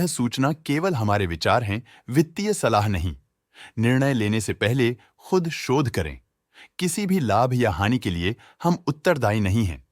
सूचना केवल हमारे विचार हैं, वित्तीय सलाह नहीं। निर्णय लेने से पहले खुद शोध करें। किसी भी लाभ या हानि के लिए हम उत्तरदायी नहीं हैं।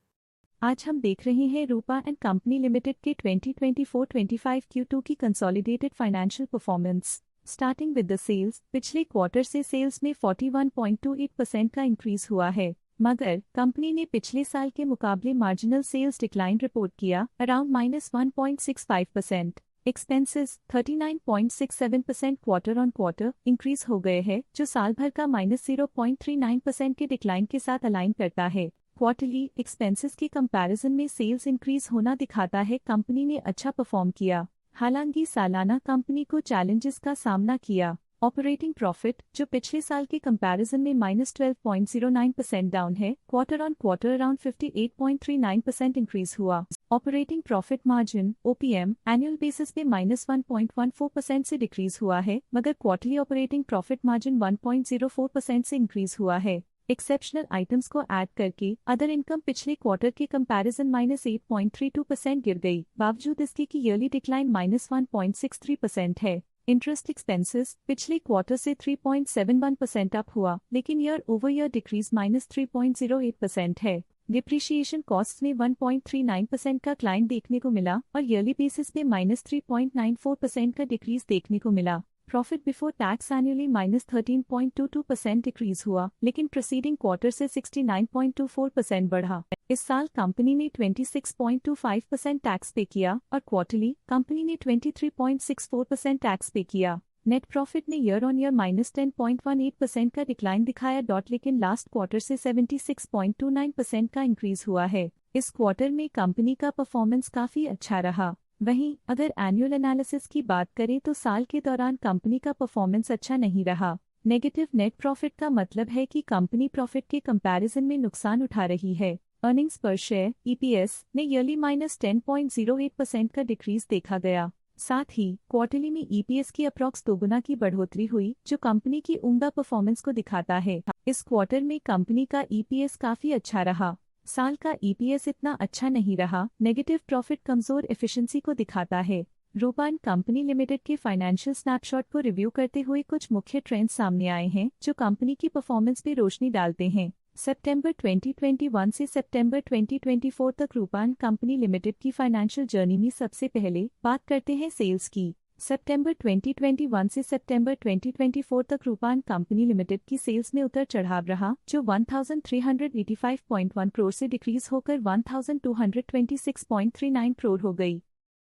आज हम देख रहे हैं रूपा एंड कंपनी लिमिटेड के 2024-25 Q2 की consolidated financial performance. Starting with the sales, पिछले क्वार्टर से सेल्स में 41.28% का इंक्रीज हुआ है, मगर कंपनी ने पिछले साल के मुकाबले मार्जिनल सेल्स डिक्लाइन रिपोर्ट किया around -1.65%। Expenses 39.67% quarter on quarter increase हो गए हैं, जो साल भर का -0.39% के डिक्लाइन के साथ अलाइन करता है। क्वार्टरली एक्सपेंसेस के कंपैरिजन में सेल्स इंक्रीज होना दिखाता है कंपनी ने अच्छा परफॉर्म किया। हालांकि सालाना कंपनी को चैलेंजेस का सामना किया। ऑपरेटिंग प्रॉफिट, जो पिछले साल के कंपैरिजन में -12.09% डाउन है, quarter on quarter around 58.39% increase हुआ। Operating profit margin OPM annual basis पे -1.14% से डिक्रीज हुआ है, मगर क्वार्टरली ऑपरेटिंग प्रॉफिट मार्जिन 1.04% से इंक्रीज हुआ है। एक्सेप्शनल आइटम्स को ऐड करके अदर इनकम पिछले क्वार्टर के कंपैरिजन -8.32% गिर गई, बावजूद इसके कि ईयरली डिक्लाइन -1.63% है। इंटरेस्ट एक्सपेंसेस पिछले क्वार्टर से 3.71% अप हुआ, लेकिन ईयर ओवर ईयर डिक्रीज -3.08% है। डिप्रिशिएशन कॉस्ट में 1.39% का क्लाइन देखने को मिला और ईयरली बेसिस पे -3.94% का डिक्रीज देखने को मिला। Profit before tax annually -13.22% decrease हुआ, लेकिन प्रीसीडिंग क्वार्टर से 69.24% बढ़ा। इस साल कंपनी ने 26.25% टैक्स पे किया और क्वार्टरली कंपनी ने 23.64% टैक्स पे किया। नेट प्रॉफिट ने ईयर ऑन ईयर -10.18% का डिक्लाइन दिखाया, लेकिन लास्ट क्वार्टर से 76.29% का इंक्रीज हुआ है। इस क्वार्टर में कंपनी का परफॉर्मेंस काफी अच्छा रहा। वहीं अगर एनुअल एनालिसिस की बात करें तो साल के दौरान कंपनी का परफॉर्मेंस अच्छा नहीं रहा। नेगेटिव नेट प्रॉफिट का मतलब है कि कंपनी प्रॉफिट के कंपैरिजन में नुकसान उठा रही है। अर्निंग्स पर शेयर EPS ने ईयरली -10.08% का डिक्रीज देखा गया। साथ ही क्वार्टरली में EPS की अप्रॉक्स दोगुना की बढ़ोतरी हुई, जो कंपनी की उम्दा परफॉर्मेंस को दिखाता है। इस क्वार्टर में कंपनी का EPS काफी अच्छा रहा। साल का EPS इतना अच्छा नहीं रहा। नेगेटिव प्रॉफिट कमजोर एफिशिएंसी को दिखाता है। रूपा एंड कंपनी लिमिटेड के फाइनेंशियल स्नैपशॉट को रिव्यू करते हुए कुछ मुख्य ट्रेंड्स सामने आए हैं, जो कंपनी की परफॉर्मेंस पे रोशनी डालते हैं। सितंबर 2021 से सितंबर 2024 तक रूपा एंड कंपनी लिमिटेड की फाइनेंशियल जर्नी में सबसे पहले बात करते हैं सेल्स की। सितंबर 2021 से सितंबर 2024 तक रूपा एंड कंपनी लिमिटेड की सेल्स में उतर चढ़ाव रहा, जो 1385.1 करोड़ से डिक्रीज होकर 1226.39 करोड़ हो गई।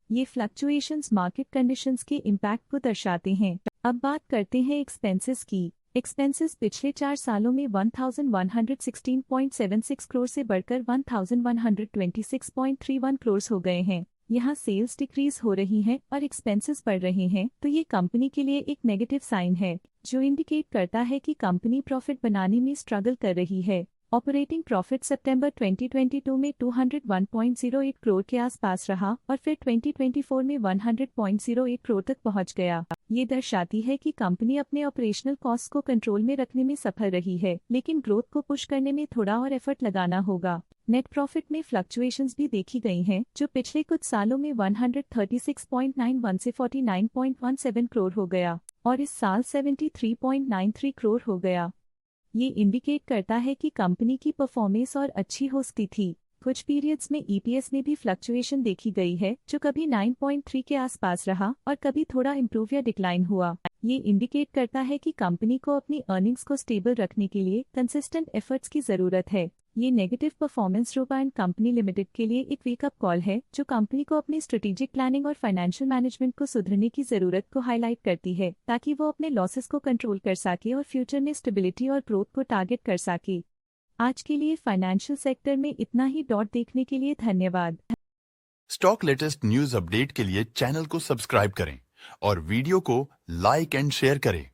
ये फ्लक्चुएशंस मार्केट कंडीशंस के इम्पैक्ट को दर्शाते हैं। अब बात करते हैं एक्सपेंसेस की। एक्सपेंसेस पिछले 4 सालों में 1116.76 करोड़ से बढ़कर 1126.31 करोड़ हो गए हैं। यहाँ सेल्स डिक्रीज हो रही हैं और एक्सपेंसेस बढ़ रहे हैं, तो ये कंपनी के लिए एक नेगेटिव साइन है, जो इंडिकेट करता है कि कंपनी प्रॉफिट बनाने में स्ट्रगल कर रही है। ऑपरेटिंग प्रॉफिट सितंबर 2022 में 201.08 करोड़ के आसपास रहा और फिर 2024 में 100.08 करोड़ तक पहुंच गया। ये दर्शाती है कि कंपनी अपने ऑपरेशनल कॉस्ट को कंट्रोल में रखने में सफल रही है, लेकिन ग्रोथ को पुश करने में थोड़ा और एफर्ट लगाना होगा। नेट प्रॉफिट में फ्लक्चुएशंस भी देखी गई हैं, जो पिछले कुछ सालों में 136.91 से 49.17 करोड़ हो गया और इस साल 73.93 करोड़ हो गया। ये इंडिकेट करता है कि कंपनी की परफॉर्मेंस और अच्छी हो सकती थी। कुछ पीरियड्स में EPS में भी फ्लक्चुएशन देखी गई है, जो कभी 9.3 के आसपास रहा और कभी थोड़ा इम्प्रूव या डिक्लाइन हुआ। ये इंडिकेट करता है कि कंपनी को अपनी अर्निंग्स को स्टेबल रखने के लिए कंसिस्टेंट एफर्ट्स की जरूरत है। ये negative performance Rupa and company limited के लिए एक वेकअप कॉल है, जो कंपनी को अपनी स्ट्रेटेजिक प्लानिंग और फाइनेंशियल मैनेजमेंट को सुधरने की जरूरत को हाईलाइट करती है, ताकि वो अपने लॉसेस को कंट्रोल कर सके और फ्यूचर में स्टेबिलिटी और ग्रोथ को टारगेट कर सके। आज के लिए फाइनेंशियल सेक्टर में इतना ही। देखने के लिए धन्यवाद। स्टॉक लेटेस्ट न्यूज अपडेट के लिए चैनल को सब्सक्राइब करें और वीडियो को लाइक एंड शेयर करें।